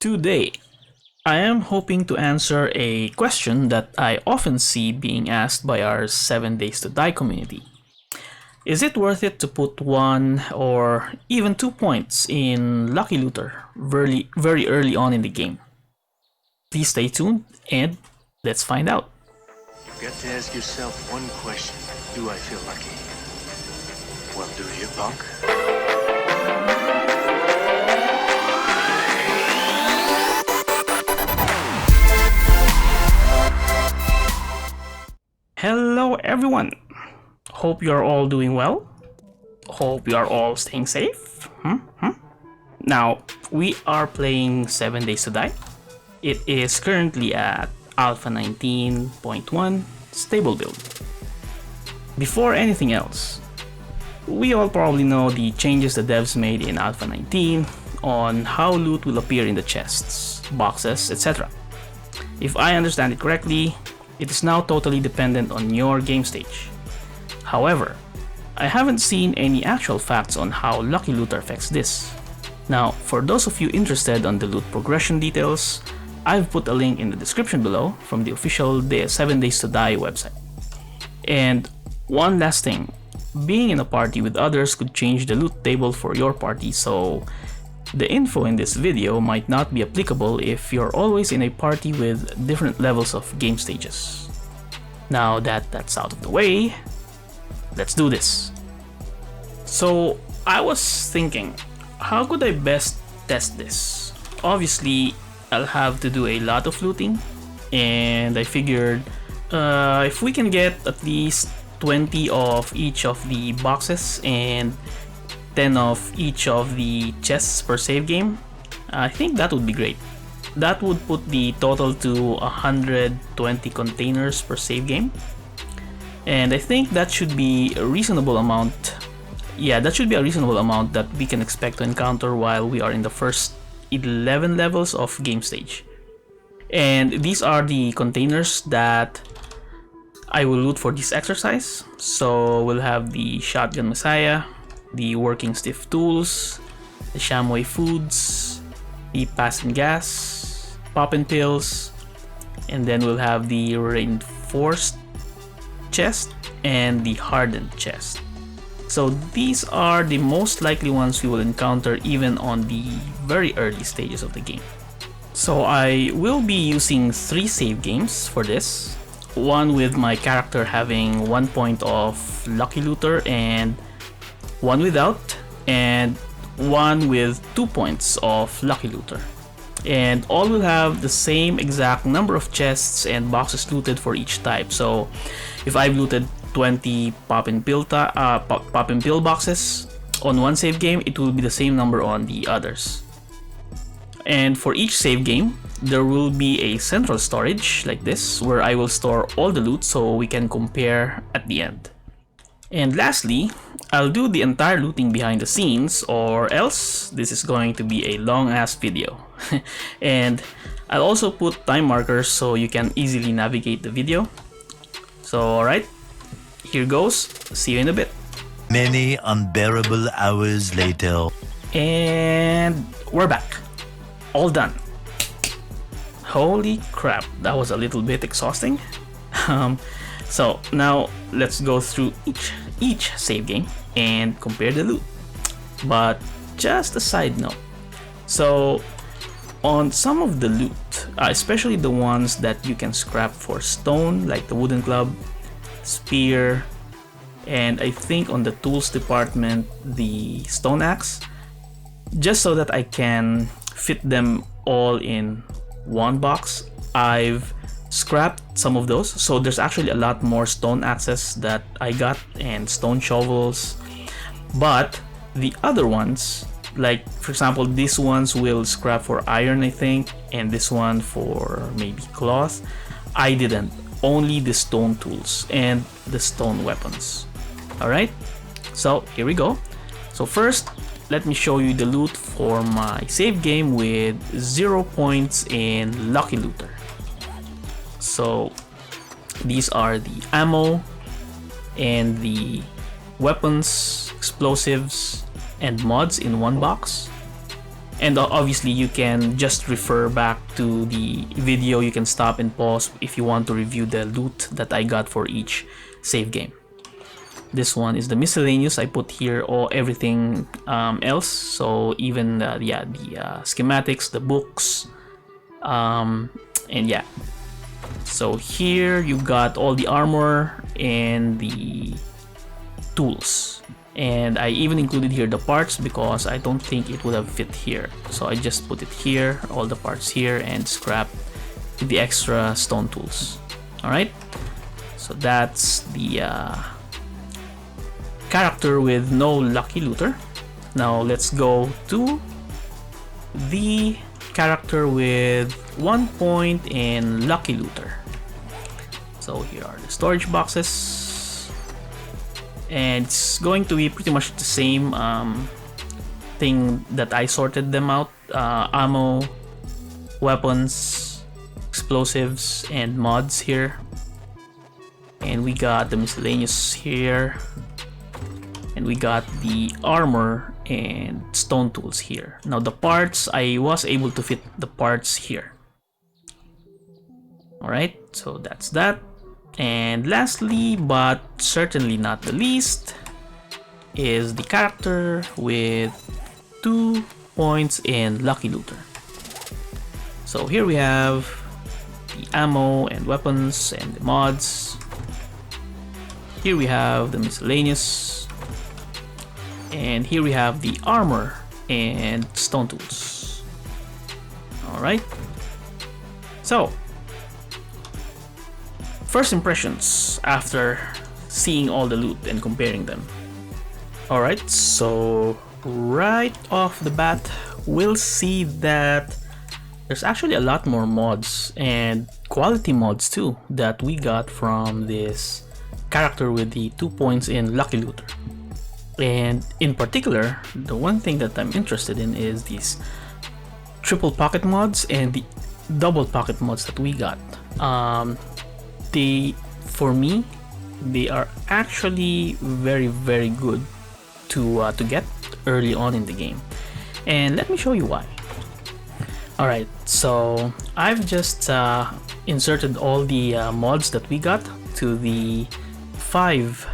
Today, I am hoping to answer a question that I often see being asked by our 7 Days to Die community. Is it worth it to put 1 or even 2 points in Lucky Looter very early on in the game? Please stay tuned and let's find out. You've got to ask yourself one question. Do I feel lucky? Well, do you, punk? Hello everyone! Hope you're all doing well. Hope you are all staying safe. Now, we are playing 7 Days to Die. It is currently at Alpha 19.1 stable build. Before anything else, we all probably know the changes the devs made in Alpha 19 on how loot will appear in the chests, boxes, etc. If I understand it correctly, it is now totally dependent on your game stage. However, I haven't seen any actual facts on how Lucky Looter affects this. Now, for those of you interested on the loot progression details, I've put a link in the description below from the official 7 Days to Die website. And one last thing, being in a party with others could change the loot table for your party, so the info in this video might not be applicable if you're always in a party with different levels of game stages. Now that that's out of the way, let's do this. So I was thinking, how could I best test this? Obviously, I'll have to do a lot of looting, and I figured if we can get at least 20 of each of the boxes and 10 of each of the chests per save game, I think that would be great. That would put the total to 120 containers per save game. And I think that should be a reasonable amount. Yeah, that should be a reasonable amount that we can expect to encounter while we are in the first 11 levels of game stage. And these are the containers that I will loot for this exercise. So we'll have the Shotgun Messiah, the Working Stiff Tools, the Chamois Foods, the Passing Gas, Poppin' Pills, and then we'll have the Reinforced chest and the Hardened chest. So these are the most likely ones we will encounter even on the very early stages of the game. So I will be using 3 save games for this. One with my character having 1 point of Lucky Looter and one without, and one with 2 points of Lucky Looter. And all will have the same exact number of chests and boxes looted for each type. So if I've looted 20 Poppin' Pill boxes on one save game, it will be the same number on the others. And for each save game, there will be a central storage like this where I will store all the loot so we can compare at the end. And lastly, I'll do the entire looting behind the scenes, or else this is going to be a long ass video. And I'll also put time markers so you can easily navigate the video. So alright, here goes. See you in a bit. Many unbearable hours later. And we're back. All done. Holy crap, that was a little bit exhausting. So now let's go through each save game and compare the loot. But just a side note. So on some of the loot, especially the ones that you can scrap for stone, like the wooden club, spear, and I think on the tools department, the stone axe, just so that I can fit them all in one box, I've scrapped some of those. So there's actually a lot more stone axes that I got and stone shovels. But the other ones, like for example, these ones will scrap for iron, I think, and this one for maybe cloth. I didn't. Only the stone tools and the stone weapons. Alright, so here we go. So first, let me show you the loot for my save game with 0 points in Lucky Looter. So these are the ammo and the weapons, explosives, and mods in one box. And obviously you can just refer back to the video. You can stop and pause if you want to review the loot that I got for each save game. This one is the miscellaneous. I put here all everything else, so even the schematics, the books, and yeah. So here you got all the armor and the tools, and I even included here the parts because I don't think it would have fit here, so I just put it here, all the parts here, and scrap the extra stone tools. Alright, so that's the character with no lucky looter. Now let's go to the character with 1 point and lucky looter. So here are the storage boxes, and it's going to be pretty much the same thing that I sorted them out: ammo, weapons, explosives, and mods here. And we got the miscellaneous here, and we got the armor and stone tools here. Now the parts, I was able to fit the parts here. Alright, so that's that. And lastly, but certainly not the least, is the character with 2 points in lucky looter. So here we have the ammo and weapons and the mods. Here we have the miscellaneous, and here we have the armor and stone tools. Alright, so first impressions after seeing all the loot and comparing them. Alright, so right off the bat, we'll see that there's actually a lot more mods, and quality mods too, that we got from this character with the 2 points in lucky looter. And in particular, the one thing that I'm interested in is these triple pocket mods and the double pocket mods that we got. For me, they are actually very good to get early on in the game, and let me show you why. Alright, so I've just inserted all the mods that we got to the 5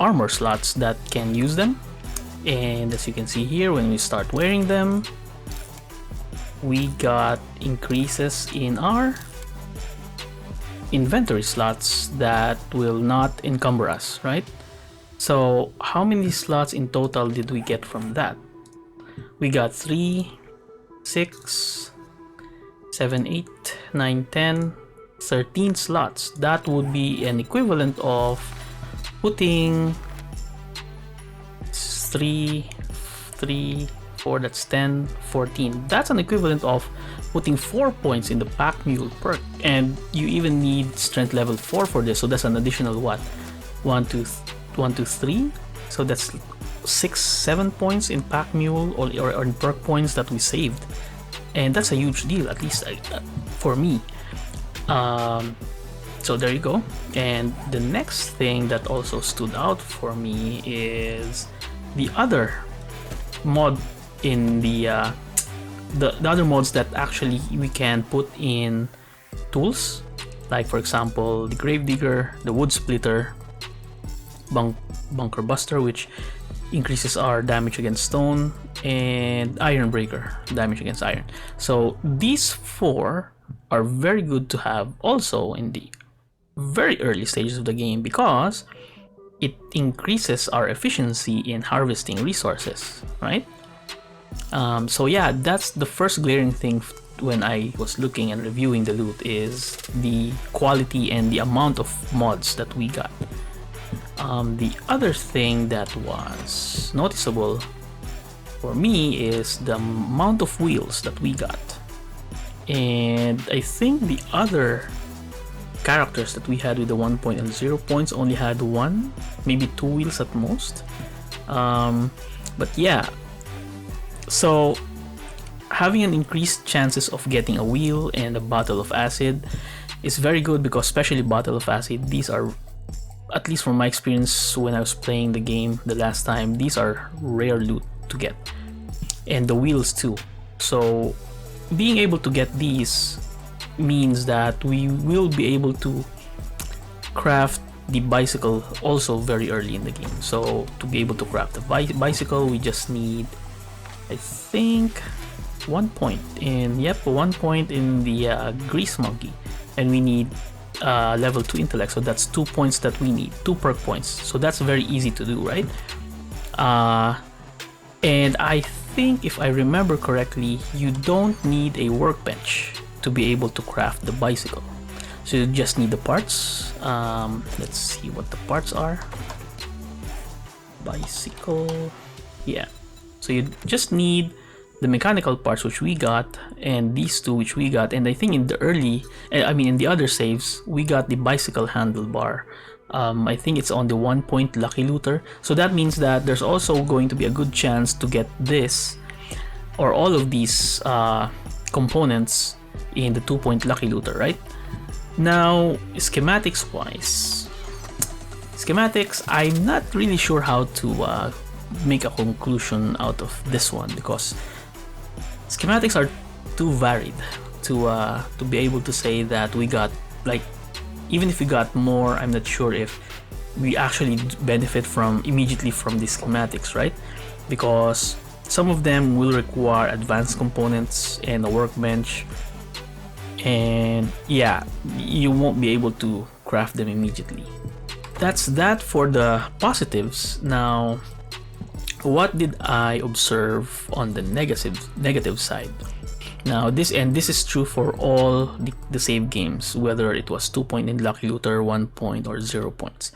armor slots that can use them, and as you can see here, when we start wearing them, we got increases in our inventory slots that will not encumber us, right? So how many slots in total did we get from that? We got 3, 6, 7, 8, 9, 10, 13 slots. That would be an equivalent of putting 3, 4, that's 10, 14. That's an equivalent of putting 4 points in the pack mule perk, and you even need strength level 4 for this, so that's an additional what? 1, 2, 3, so that's 6, 7 points in pack mule or in perk points that we saved, and that's a huge deal, at least for me. So there you go. And the next thing that also stood out for me is the other mod in the other mods that actually we can put in tools, like for example the grave digger, the wood splitter, bunker buster, which increases our damage against stone, and iron breaker, damage against iron. So these 4 are very good to have also in the very early stages of the game, because it increases our efficiency in harvesting resources, right? So yeah, that's the first glaring thing when I was looking and reviewing the loot, is the quality and the amount of mods that we got. The other thing that was noticeable for me is the amount of wheels that we got. And I think the other characters that we had with the 1 point and 0 points only had 1, maybe 2 wheels at most. But yeah, so having an increased chances of getting a wheel and a bottle of acid is very good, because especially bottle of acid, these are, at least from my experience when I was playing the game the last time, these are rare loot to get, and the wheels too. So being able to get these means that we will be able to craft the bicycle also very early in the game. So to be able to craft the bicycle, we just need, I think, 1 point in, yep, 1 point in the grease monkey, and we need level 2 intellect, so that's 2 points that we need, 2 perk points. So that's very easy to do, right? And I think if I remember correctly, you don't need a workbench to be able to craft the bicycle. So you just need the parts. Let's see what the parts are. Bicycle, yeah. So you just need the mechanical parts, which we got, and these two, which we got. And I think in the in the other saves, we got the bicycle handlebar. I think it's on the 1 point lucky looter. So that means that there's also going to be a good chance to get this or all of these components in the 2 point lucky looter, right? Now, schematics wise, I'm not really sure how to make a conclusion out of this one, because schematics are too varied to be able to say that we got, like, even if we got more, I'm not sure if we actually benefit immediately from the schematics, right? Because some of them will require advanced components and a workbench, and yeah, you won't be able to craft them immediately. That's that for the positives. Now, what did I observe on the negative side? Now, this is true for all the save games, whether it was 2 point in lucky looter, 1 point, or 0 points.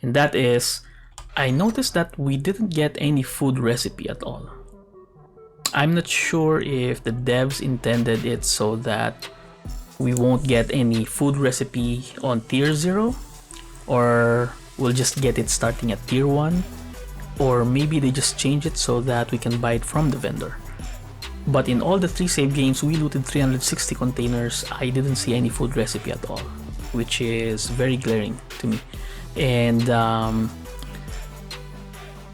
And that is, I noticed that we didn't get any food recipe at all. I'm not sure if the devs intended it so that we won't get any food recipe on tier 0, or we'll just get it starting at tier 1, or maybe they just change it so that we can buy it from the vendor. But in all the 3 save games, we looted 360 containers. I didn't see any food recipe at all, which is very glaring to me. And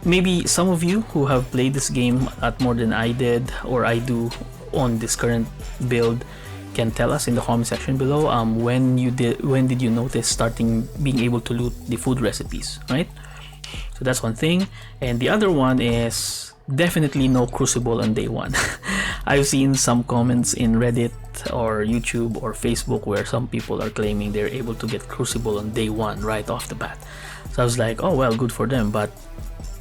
maybe some of you who have played this game at more than I did, or I do on this current build, can tell us in the comment section below when did you notice being able to loot the food recipes, right? So that's one thing. And the other one is definitely no crucible on day 1. I've seen some comments in Reddit or YouTube or Facebook where some people are claiming they're able to get crucible on day 1 right off the bat. So I was like, oh well, good for them. But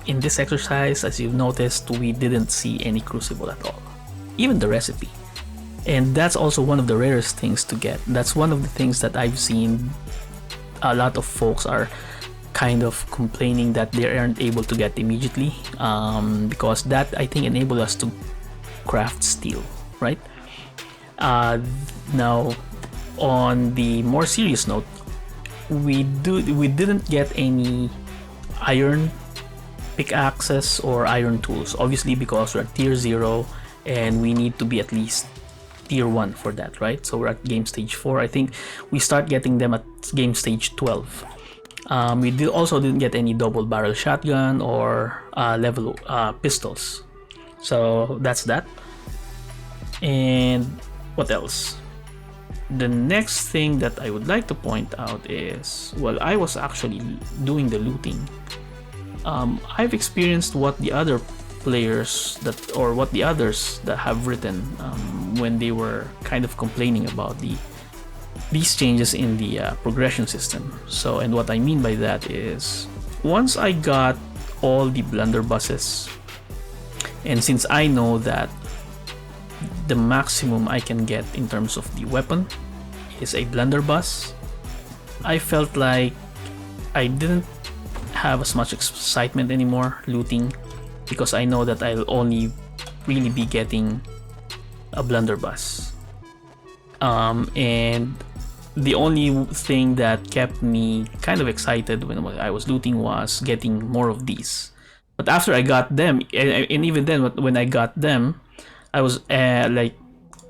in this exercise, as you've noticed, we didn't see any crucible at all, even the recipe. And that's also one of the rarest things to get. That's one of the things that I've seen a lot of folks are kind of complaining that they aren't able to get immediately, because that, I think, enabled us to craft steel, right? Now, on the more serious note, we didn't get any iron pickaxes or iron tools, obviously, because we're at tier 0 and we need to be at least tier 1 for that, right? So we're at game stage 4. I think we start getting them at game stage 12. We also didn't get any double barrel shotgun or level pistols. So that's that. And what else? The next thing that I would like to point out is, while I was actually doing the looting, I've experienced what the other players what the others that have written when they were kind of complaining about these changes in the progression system. So, and what I mean by that is, once I got all the blunderbusses, and since I know that the maximum I can get in terms of the weapon is a blunderbuss, I felt like I didn't have as much excitement anymore looting, because I know that I'll only really be getting a blunderbuss. And the only thing that kept me kind of excited when I was looting was getting more of these. But after I got them, and even then when I got them, I was like,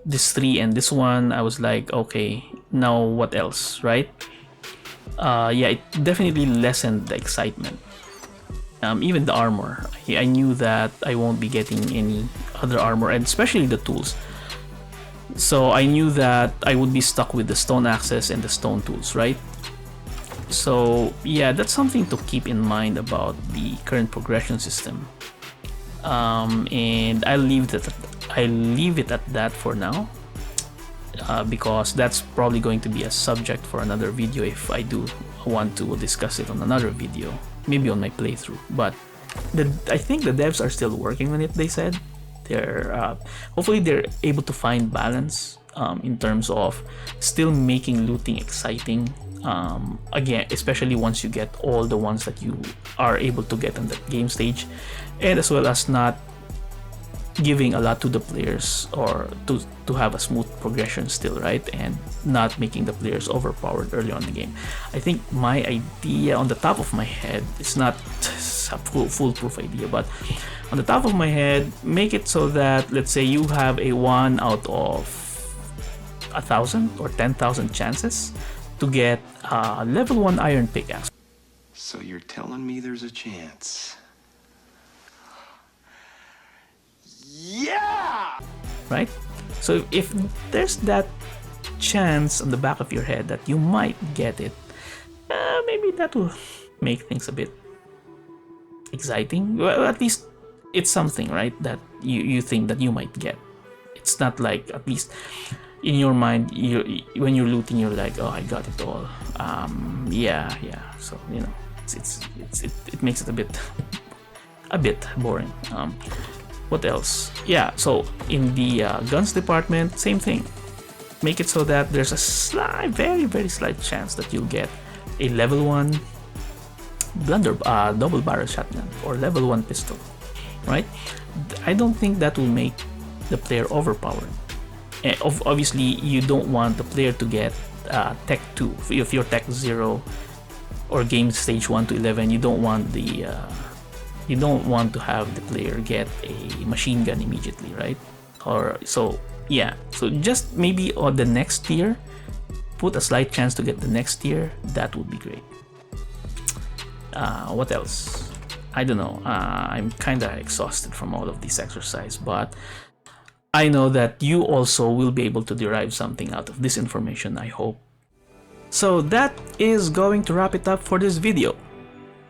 this 3 and this one, I was like, okay, now what else, right? Yeah, it definitely lessened the excitement. Even the armor, I knew that I won't be getting any other armor, and especially the tools. So I knew that I would be stuck with the stone axes and the stone tools, right? So yeah, that's something to keep in mind about the current progression system. And I'll leave it at that for now, because that's probably going to be a subject for another video if I do want to discuss it on another video, maybe on my playthrough. But I think the devs are still working on it. They said they're hopefully they're able to find balance in terms of still making looting exciting. Again, especially once you get all the ones that you are able to get on the game stage, and as well as not giving a lot to the players, or to have a smooth progression still, right? And not making the players overpowered early on in the game. I think my idea on the top of my head, it's not a foolproof idea, but on the top of my head, make it so that, let's say you have a 1 out of 1,000 or 10,000 chances to get a level 1 iron pickaxe. So you're telling me there's a chance? Yeah! Right? So if there's that chance on the back of your head that you might get it, maybe that will make things a bit exciting. Well, at least it's something, right, that you think that you might get. It's not like, at least in your mind, when you're looting, you're like, oh, I got it all. Yeah. So you know, it makes it a bit boring. What else? Yeah. So in the guns department, same thing. Make it so that there's a very slight chance that you'll get a level 1 double barrel shotgun or level 1 pistol, right? I don't think that will make the player overpowered. Obviously, you don't want the player to get tech 2. If you're tech 0 or game stage 1 to 11, you don't want to have the player get a machine gun immediately, right? Or so yeah. So just maybe on the next tier, put a slight chance to get the next tier. That would be great. What else? I don't know. I'm kind of exhausted from all of this exercise, but I know that you also will be able to derive something out of this information, I hope. So that is going to wrap it up for this video.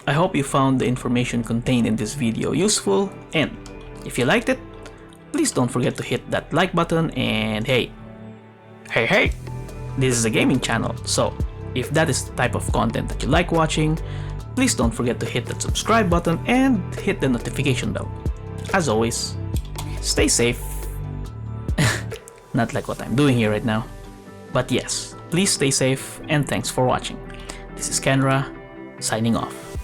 I hope you found the information contained in this video useful, and if you liked it, please don't forget to hit that like button. And hey, this is a gaming channel, so if that is the type of content that you like watching, please don't forget to hit that subscribe button and hit the notification bell. As always, stay safe. Not like what I'm doing here right now, but yes, please stay safe, and thanks for watching. This is Kenra, signing off.